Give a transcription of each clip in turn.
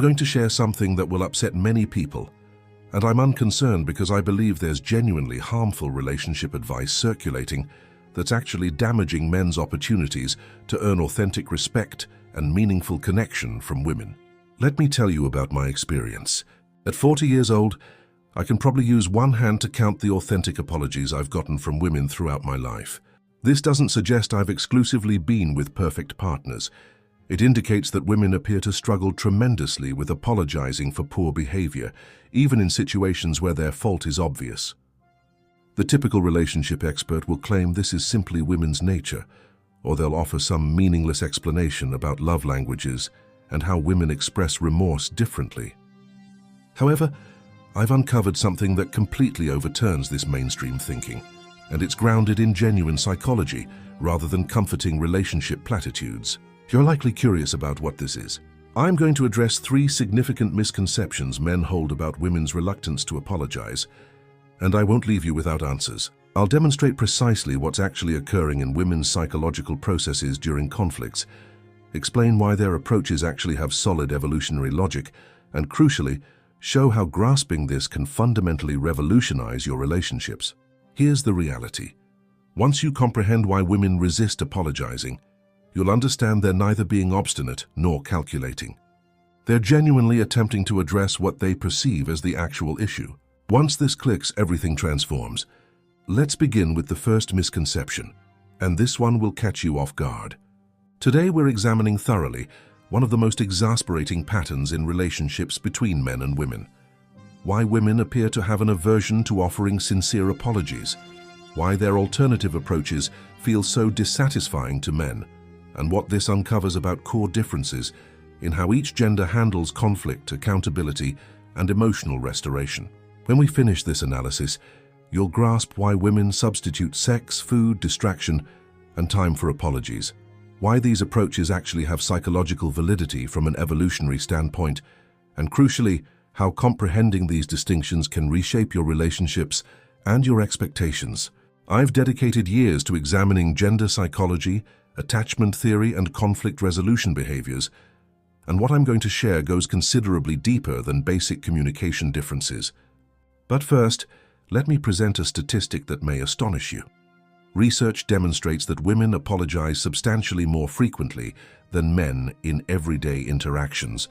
going to share something that will upset many people, and I'm unconcerned because I believe there's genuinely harmful relationship advice circulating that's actually damaging men's opportunities to earn authentic respect and meaningful connection from women. Let me tell you about my experience. At 40 years old, I can probably use one hand to count the authentic apologies I've gotten from women throughout my life. This doesn't suggest I've exclusively been with perfect partners. It indicates that women appear to struggle tremendously with apologizing for poor behavior, even in situations where their fault is obvious. The typical relationship expert will claim this is simply women's nature, or they'll offer some meaningless explanation about love languages and how women express remorse differently. However, I've uncovered something that completely overturns this mainstream thinking, and it's grounded in genuine psychology rather than comforting relationship platitudes. You're likely curious about what this is. I'm going to address 3 significant misconceptions men hold about women's reluctance to apologize, and I won't leave you without answers. I'll demonstrate precisely what's actually occurring in women's psychological processes during conflicts, explain why their approaches actually have solid evolutionary logic, and crucially, show how grasping this can fundamentally revolutionize your relationships. Here's the reality. Once you comprehend why women resist apologizing, you'll understand they're neither being obstinate nor calculating. They're genuinely attempting to address what they perceive as the actual issue. Once this clicks, everything transforms. Let's begin with the first misconception, and this one will catch you off guard. Today we're examining thoroughly one of the most exasperating patterns in relationships between men and women. Why women appear to have an aversion to offering sincere apologies, why their alternative approaches feel so dissatisfying to men, and what this uncovers about core differences in how each gender handles conflict, accountability, and emotional restoration. When we finish this analysis, you'll grasp why women substitute sex, food, distraction, and time for apologies, why these approaches actually have psychological validity from an evolutionary standpoint, and crucially, how comprehending these distinctions can reshape your relationships and your expectations. I've dedicated years to examining gender psychology, attachment theory, and conflict resolution behaviors, and what I'm going to share goes considerably deeper than basic communication differences. But first, let me present a statistic that may astonish you. Research demonstrates that women apologize substantially more frequently than men in everyday interactions,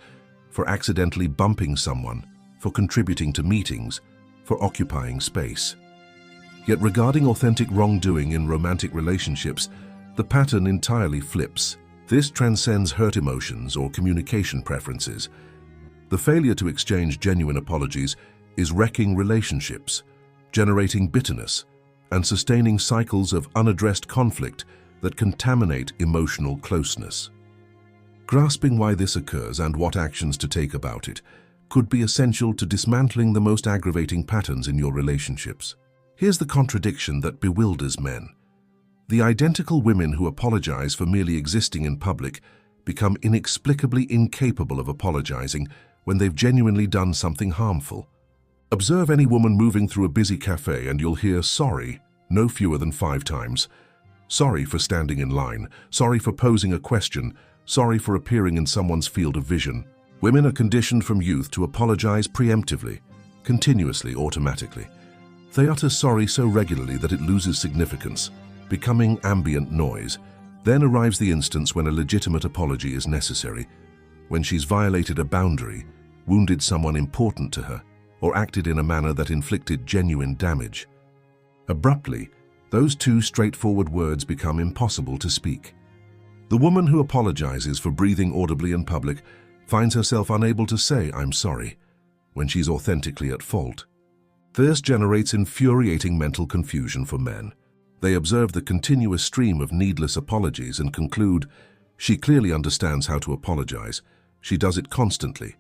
for accidentally bumping someone, for contributing to meetings, for occupying space. Yet regarding authentic wrongdoing in romantic relationships, the pattern entirely flips. This transcends hurt emotions or communication preferences. The failure to exchange genuine apologies is wrecking relationships, generating bitterness, and sustaining cycles of unaddressed conflict that contaminate emotional closeness. Grasping why this occurs and what actions to take about it could be essential to dismantling the most aggravating patterns in your relationships. Here's the contradiction that bewilders men. The identical women who apologize for merely existing in public become inexplicably incapable of apologizing when they've genuinely done something harmful. Observe any woman moving through a busy cafe and you'll hear sorry no fewer than 5 times. Sorry for standing in line, sorry for posing a question, sorry for appearing in someone's field of vision. Women are conditioned from youth to apologize preemptively, continuously, automatically. They utter sorry so regularly that it loses significance, becoming ambient noise. Then arrives the instance when a legitimate apology is necessary, when she's violated a boundary, wounded someone important to her, or acted in a manner that inflicted genuine damage. Abruptly, those 2 straightforward words become impossible to speak. The woman who apologizes for breathing audibly in public finds herself unable to say, "I'm sorry," when she's authentically at fault. This generates infuriating mental confusion for men. They observe the continuous stream of needless apologies and conclude, she clearly understands how to apologize. She does it constantly.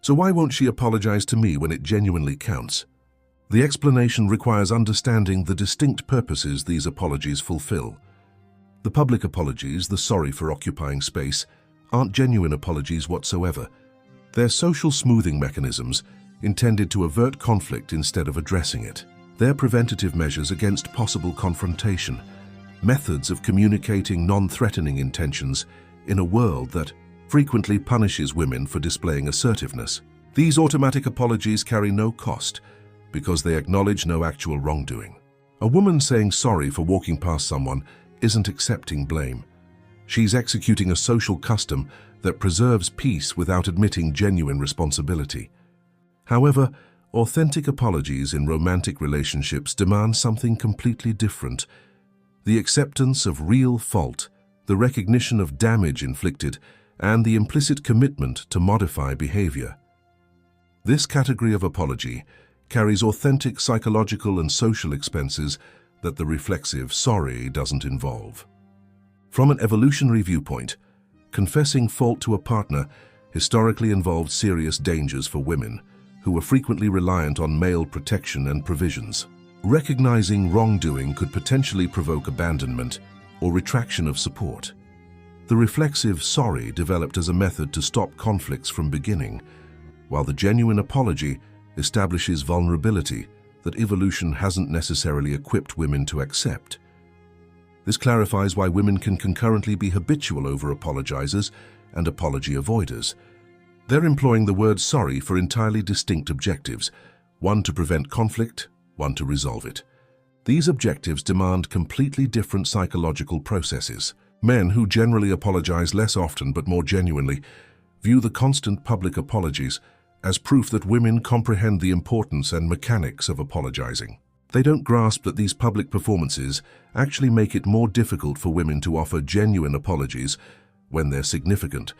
So why won't she apologize to me when it genuinely counts? The explanation requires understanding the distinct purposes these apologies fulfill. The public apologies, the sorry for occupying space, aren't genuine apologies whatsoever. They're social smoothing mechanisms intended to avert conflict instead of addressing it. They're preventative measures against possible confrontation, methods of communicating non-threatening intentions in a world that, frequently punishes women for displaying assertiveness. These automatic apologies carry no cost because they acknowledge no actual wrongdoing. A woman saying sorry for walking past someone isn't accepting blame. She's executing a social custom that preserves peace without admitting genuine responsibility. However, authentic apologies in romantic relationships demand something completely different: the acceptance of real fault, the recognition of damage inflicted, and the implicit commitment to modify behavior. This category of apology carries authentic psychological and social expenses that the reflexive sorry doesn't involve. From an evolutionary viewpoint, confessing fault to a partner historically involved serious dangers for women, who were frequently reliant on male protection and provisions. Recognizing wrongdoing could potentially provoke abandonment or retraction of support. The reflexive sorry developed as a method to stop conflicts from beginning, while the genuine apology establishes vulnerability that evolution hasn't necessarily equipped women to accept. This clarifies why women can concurrently be habitual over-apologizers and apology avoiders. They're employing the word sorry for entirely distinct objectives, one to prevent conflict, one to resolve it. These objectives demand completely different psychological processes. Men, who generally apologize less often but more genuinely, view the constant public apologies as proof that women comprehend the importance and mechanics of apologizing. They don't grasp that these public performances actually make it more difficult for women to offer genuine apologies when they're significant,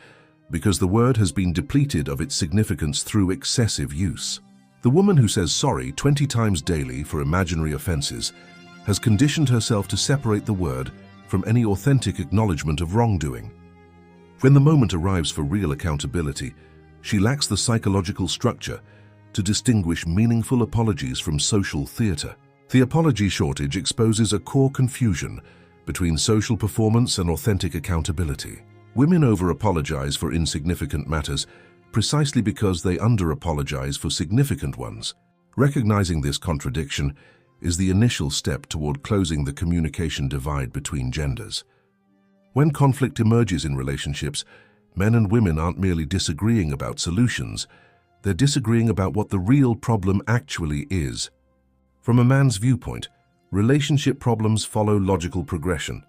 because the word has been depleted of its significance through excessive use. The woman who says sorry 20 times daily for imaginary offenses has conditioned herself to separate the word from any authentic acknowledgement of wrongdoing. When the moment arrives for real accountability, she lacks the psychological structure to distinguish meaningful apologies from social theater. The apology shortage exposes a core confusion between social performance and authentic accountability. Women over-apologize for insignificant matters precisely because they under-apologize for significant ones. Recognizing this contradiction is the initial step toward closing the communication divide between genders. When conflict emerges in relationships, men and women aren't merely disagreeing about solutions, they're disagreeing about what the real problem actually is. From a man's viewpoint, relationship problems follow logical progression.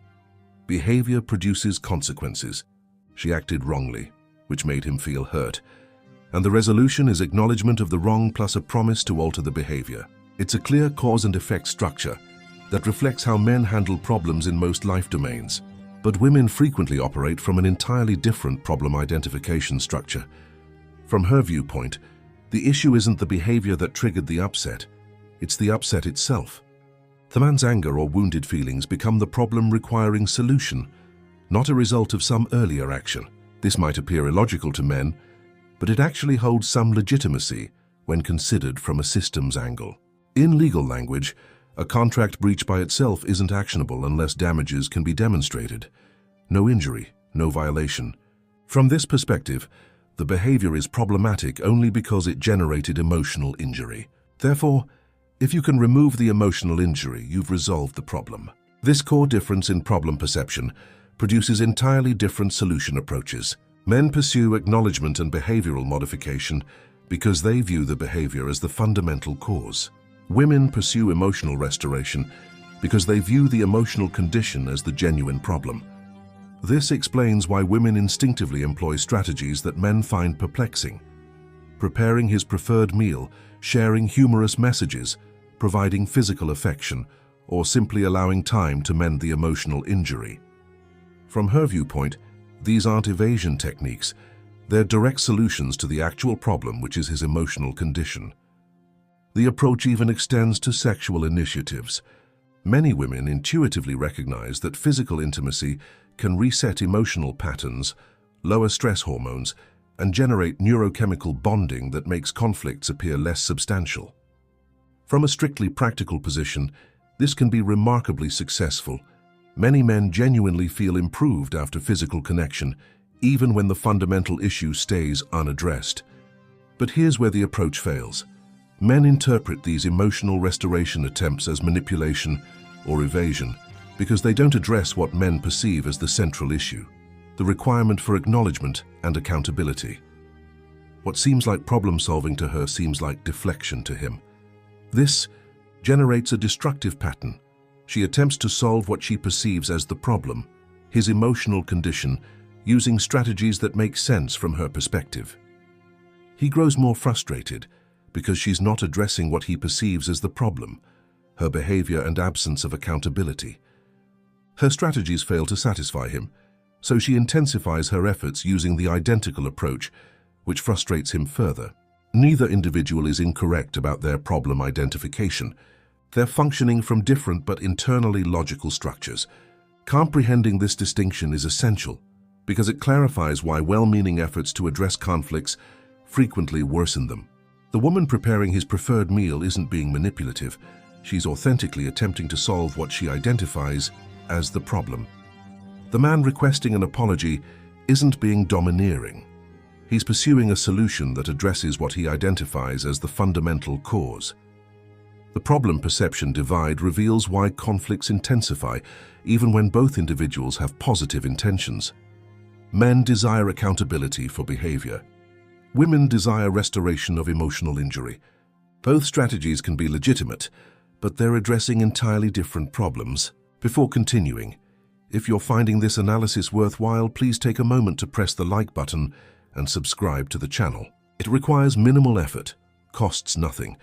Behavior produces consequences. She acted wrongly, which made him feel hurt. And the resolution is acknowledgement of the wrong plus a promise to alter the behavior. It's a clear cause and effect structure that reflects how men handle problems in most life domains. But women frequently operate from an entirely different problem identification structure. From her viewpoint, the issue isn't the behavior that triggered the upset, it's the upset itself. The man's anger or wounded feelings become the problem requiring solution, not a result of some earlier action. This might appear illogical to men, but it actually holds some legitimacy when considered from a systems angle. In legal language, a contract breach by itself isn't actionable unless damages can be demonstrated. No injury, no violation. From this perspective, the behavior is problematic only because it generated emotional injury. Therefore, if you can remove the emotional injury, you've resolved the problem. This core difference in problem perception produces entirely different solution approaches. Men pursue acknowledgement and behavioral modification because they view the behavior as the fundamental cause. Women pursue emotional restoration because they view the emotional condition as the genuine problem. This explains why women instinctively employ strategies that men find perplexing: preparing his preferred meal, sharing humorous messages, providing physical affection, or simply allowing time to mend the emotional injury. From her viewpoint, these aren't evasion techniques, they're direct solutions to the actual problem, which is his emotional condition. The approach even extends to sexual initiatives. Many women intuitively recognize that physical intimacy can reset emotional patterns, lower stress hormones, and generate neurochemical bonding that makes conflicts appear less substantial. From a strictly practical position, this can be remarkably successful. Many men genuinely feel improved after physical connection, even when the fundamental issue stays unaddressed. But here's where the approach fails. Men interpret these emotional restoration attempts as manipulation or evasion because they don't address what men perceive as the central issue: the requirement for acknowledgement and accountability. What seems like problem-solving to her seems like deflection to him. This generates a destructive pattern. She attempts to solve what she perceives as the problem, his emotional condition, using strategies that make sense from her perspective. He grows more frustrated because she's not addressing what he perceives as the problem, her behavior and absence of accountability. Her strategies fail to satisfy him, so she intensifies her efforts using the identical approach, which frustrates him further. Neither individual is incorrect about their problem identification. They're functioning from different but internally logical structures. Comprehending this distinction is essential because it clarifies why well-meaning efforts to address conflicts frequently worsen them. The woman preparing his preferred meal isn't being manipulative. She's authentically attempting to solve what she identifies as the problem. The man requesting an apology isn't being domineering. He's pursuing a solution that addresses what he identifies as the fundamental cause. The problem-perception divide reveals why conflicts intensify, even when both individuals have positive intentions. Men desire accountability for behavior. Women desire restoration of emotional injury. Both strategies can be legitimate, but they're addressing entirely different problems. Before continuing, if you're finding this analysis worthwhile, please take a moment to press the like button and subscribe to the channel. It requires minimal effort, costs nothing,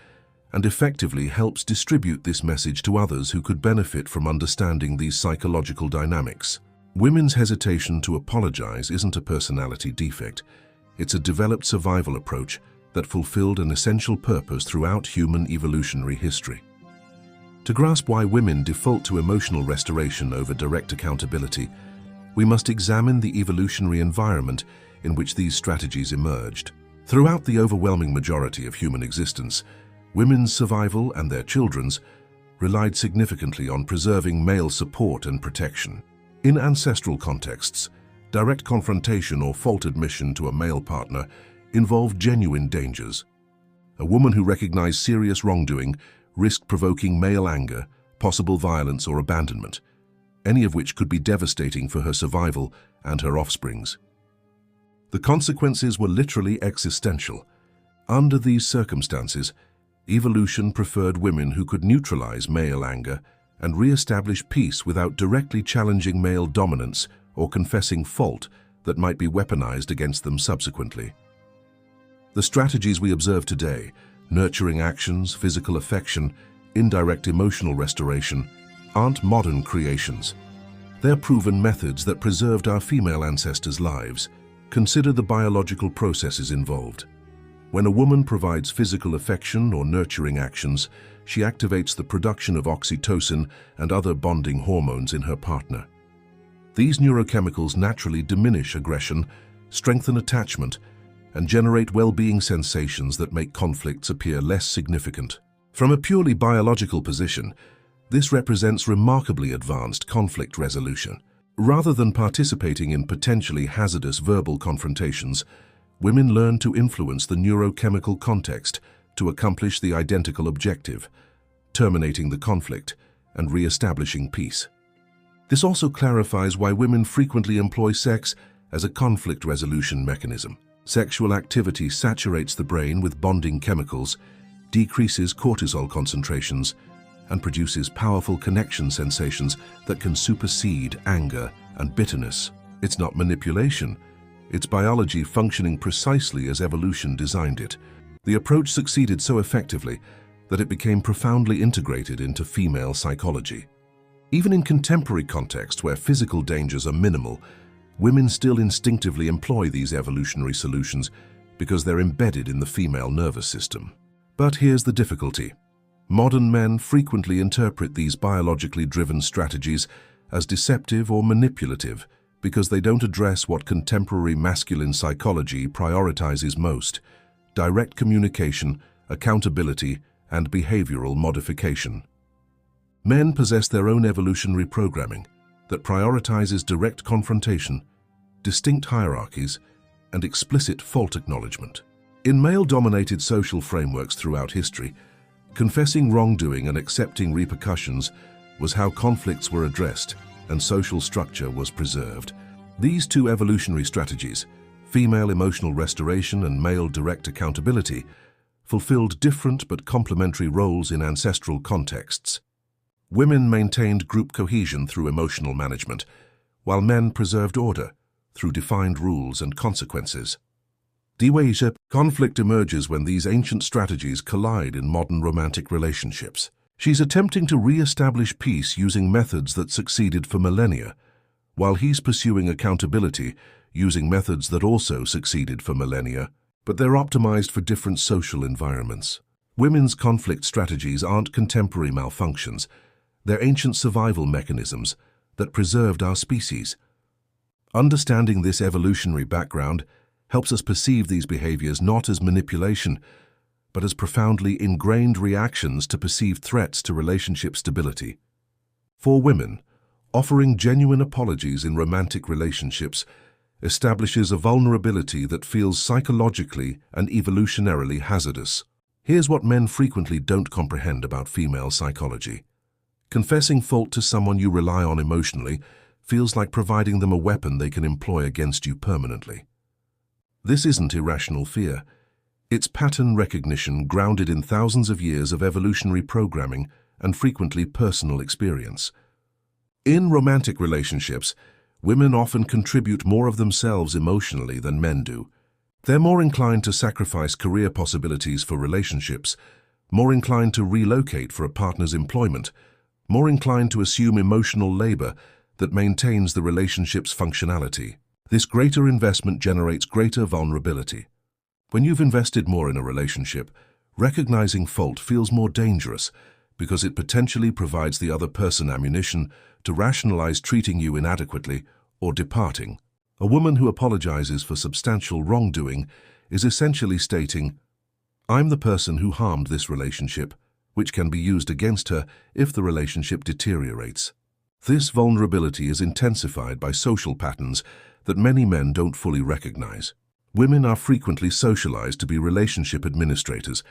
and effectively helps distribute this message to others who could benefit from understanding these psychological dynamics. Women's hesitation to apologize isn't a personality defect. It's a developed survival approach that fulfilled an essential purpose throughout human evolutionary history. To grasp why women default to emotional restoration over direct accountability, we must examine the evolutionary environment in which these strategies emerged. Throughout the overwhelming majority of human existence, women's survival and their children's relied significantly on preserving male support and protection. In ancestral contexts, direct confrontation or fault admission to a male partner involved genuine dangers. A woman who recognized serious wrongdoing risked provoking male anger, possible violence or abandonment, any of which could be devastating for her survival and her offspring's. The consequences were literally existential. Under these circumstances, evolution preferred women who could neutralize male anger and re-establish peace without directly challenging male dominance or confessing fault that might be weaponized against them subsequently. The strategies we observe today, nurturing actions, physical affection, indirect emotional restoration, aren't modern creations. They're proven methods that preserved our female ancestors' lives. Consider the biological processes involved. When a woman provides physical affection or nurturing actions, she activates the production of oxytocin and other bonding hormones in her partner. These neurochemicals naturally diminish aggression, strengthen attachment, and generate well-being sensations that make conflicts appear less significant. From a purely biological position, this represents remarkably advanced conflict resolution. Rather than participating in potentially hazardous verbal confrontations, women learn to influence the neurochemical context to accomplish the identical objective, terminating the conflict and re-establishing peace. This also clarifies why women frequently employ sex as a conflict resolution mechanism. Sexual activity saturates the brain with bonding chemicals, decreases cortisol concentrations, and produces powerful connection sensations that can supersede anger and bitterness. It's not manipulation. It's biology functioning precisely as evolution designed it. The approach succeeded so effectively that it became profoundly integrated into female psychology. Even in contemporary contexts where physical dangers are minimal, women still instinctively employ these evolutionary solutions because they're embedded in the female nervous system. But here's the difficulty. Modern men frequently interpret these biologically driven strategies as deceptive or manipulative because they don't address what contemporary masculine psychology prioritizes most: direct communication, accountability, and behavioral modification. Men possess their own evolutionary programming that prioritizes direct confrontation, distinct hierarchies, and explicit fault acknowledgement. In male-dominated social frameworks throughout history, confessing wrongdoing and accepting repercussions was how conflicts were addressed and social structure was preserved. These two evolutionary strategies, female emotional restoration and male direct accountability, fulfilled different but complementary roles in ancestral contexts. Women maintained group cohesion through emotional management, while men preserved order through defined rules and consequences. Conflict emerges when these ancient strategies collide in modern romantic relationships. She's attempting to re-establish peace using methods that succeeded for millennia, while he's pursuing accountability using methods that also succeeded for millennia, but they're optimized for different social environments. Women's conflict strategies aren't contemporary malfunctions. They're ancient survival mechanisms that preserved our species. Understanding this evolutionary background helps us perceive these behaviors not as manipulation, but as profoundly ingrained reactions to perceived threats to relationship stability. For women, offering genuine apologies in romantic relationships establishes a vulnerability that feels psychologically and evolutionarily hazardous. Here's what men frequently don't comprehend about female psychology. Confessing fault to someone you rely on emotionally feels like providing them a weapon they can employ against you permanently. This isn't irrational fear. It's pattern recognition grounded in thousands of years of evolutionary programming and frequently personal experience. In romantic relationships, women often contribute more of themselves emotionally than men do. They're more inclined to sacrifice career possibilities for relationships, more inclined to relocate for a partner's employment, more inclined to assume emotional labor that maintains the relationship's functionality. This greater investment generates greater vulnerability. When you've invested more in a relationship, recognizing fault feels more dangerous because it potentially provides the other person ammunition to rationalize treating you inadequately or departing. A woman who apologizes for substantial wrongdoing is essentially stating, "I'm the person who harmed this relationship," which can be used against her if the relationship deteriorates. This vulnerability is intensified by social patterns that many men don't fully recognize. Women are frequently socialized to be relationship administrators,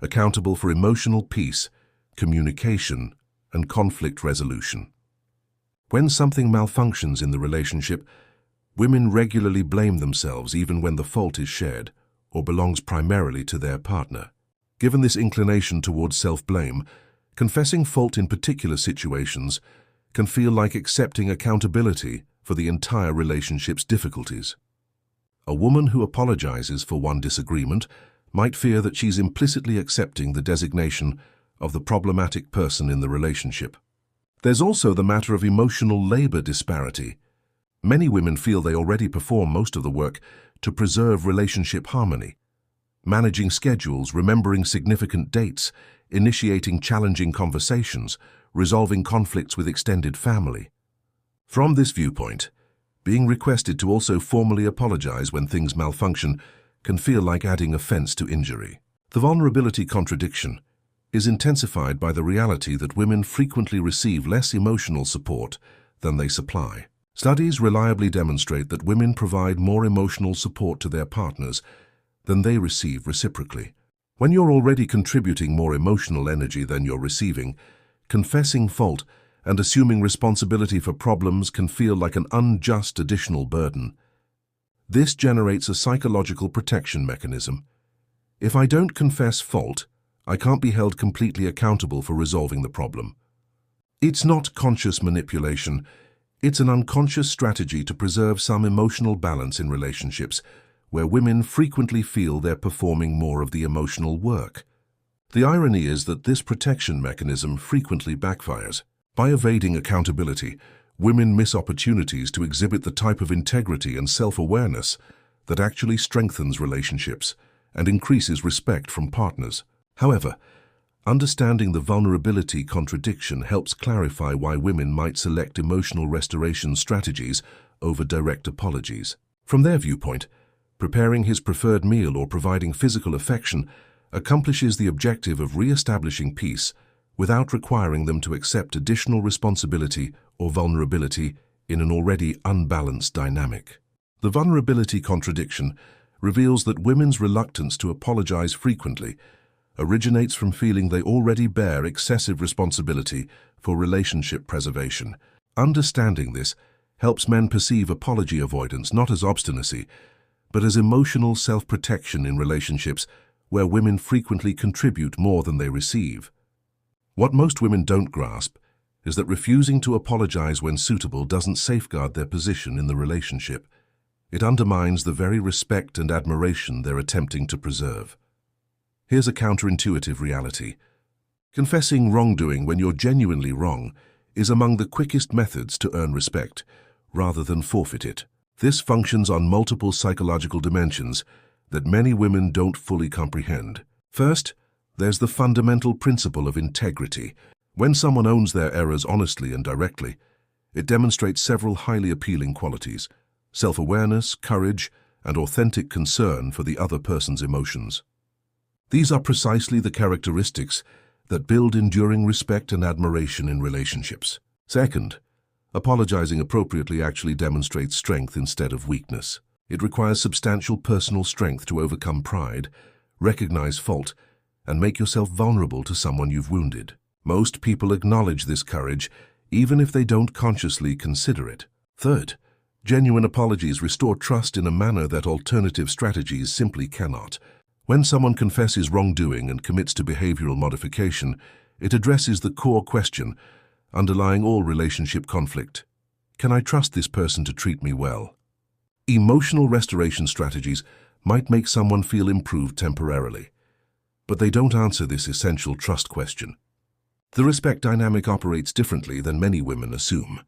accountable for emotional peace, communication, and conflict resolution. When something malfunctions in the relationship, women regularly blame themselves even when the fault is shared or belongs primarily to their partner. Given this inclination towards self-blame, confessing fault in particular situations can feel like accepting accountability for the entire relationship's difficulties. A woman who apologizes for one disagreement might fear that she's implicitly accepting the designation of the problematic person in the relationship. There's also the matter of emotional labor disparity. Many women feel they already perform most of the work to preserve relationship harmony, managing schedules, remembering significant dates, initiating challenging conversations, resolving conflicts with extended family. From this viewpoint, being requested to also formally apologize when things malfunction can feel like adding offense to injury. The vulnerability contradiction is intensified by the reality that women frequently receive less emotional support than they supply. Studies reliably demonstrate that women provide more emotional support to their partners than they receive reciprocally. When you're already contributing more emotional energy than you're receiving, confessing fault and assuming responsibility for problems can feel like an unjust additional burden. This generates a psychological protection mechanism. If I don't confess fault, I can't be held completely accountable for resolving the problem. It's not conscious manipulation. It's an unconscious strategy to preserve some emotional balance in relationships where women frequently feel they're performing more of the emotional work. The irony is that this protection mechanism frequently backfires. By evading accountability, women miss opportunities to exhibit the type of integrity and self-awareness that actually strengthens relationships and increases respect from partners. However, understanding the vulnerability contradiction helps clarify why women might select emotional restoration strategies over direct apologies. From their viewpoint, preparing his preferred meal or providing physical affection accomplishes the objective of re-establishing peace without requiring them to accept additional responsibility or vulnerability in an already unbalanced dynamic. The vulnerability contradiction reveals that women's reluctance to apologize frequently originates from feeling they already bear excessive responsibility for relationship preservation. Understanding this helps men perceive apology avoidance not as obstinacy, but as emotional self-protection in relationships where women frequently contribute more than they receive. What most women don't grasp is that refusing to apologize when suitable doesn't safeguard their position in the relationship. It undermines the very respect and admiration they're attempting to preserve. Here's a counterintuitive reality. Confessing wrongdoing when you're genuinely wrong is among the quickest methods to earn respect, rather than forfeit it. This functions on multiple psychological dimensions that many women don't fully comprehend. First, there's the fundamental principle of integrity. When someone owns their errors honestly and directly, it demonstrates several highly appealing qualities: self-awareness, courage, and authentic concern for the other person's emotions. These are precisely the characteristics that build enduring respect and admiration in relationships. Second, apologizing appropriately actually demonstrates strength instead of weakness. It requires substantial personal strength to overcome pride, recognize fault, and make yourself vulnerable to someone you've wounded. Most people acknowledge this courage, even if they don't consciously consider it. Third, genuine apologies restore trust in a manner that alternative strategies simply cannot. When someone confesses wrongdoing and commits to behavioral modification, it addresses the core question underlying all relationship conflict: can I trust this person to treat me well? Emotional restoration strategies might make someone feel improved temporarily, but they don't answer this essential trust question. The respect dynamic operates differently than many women assume.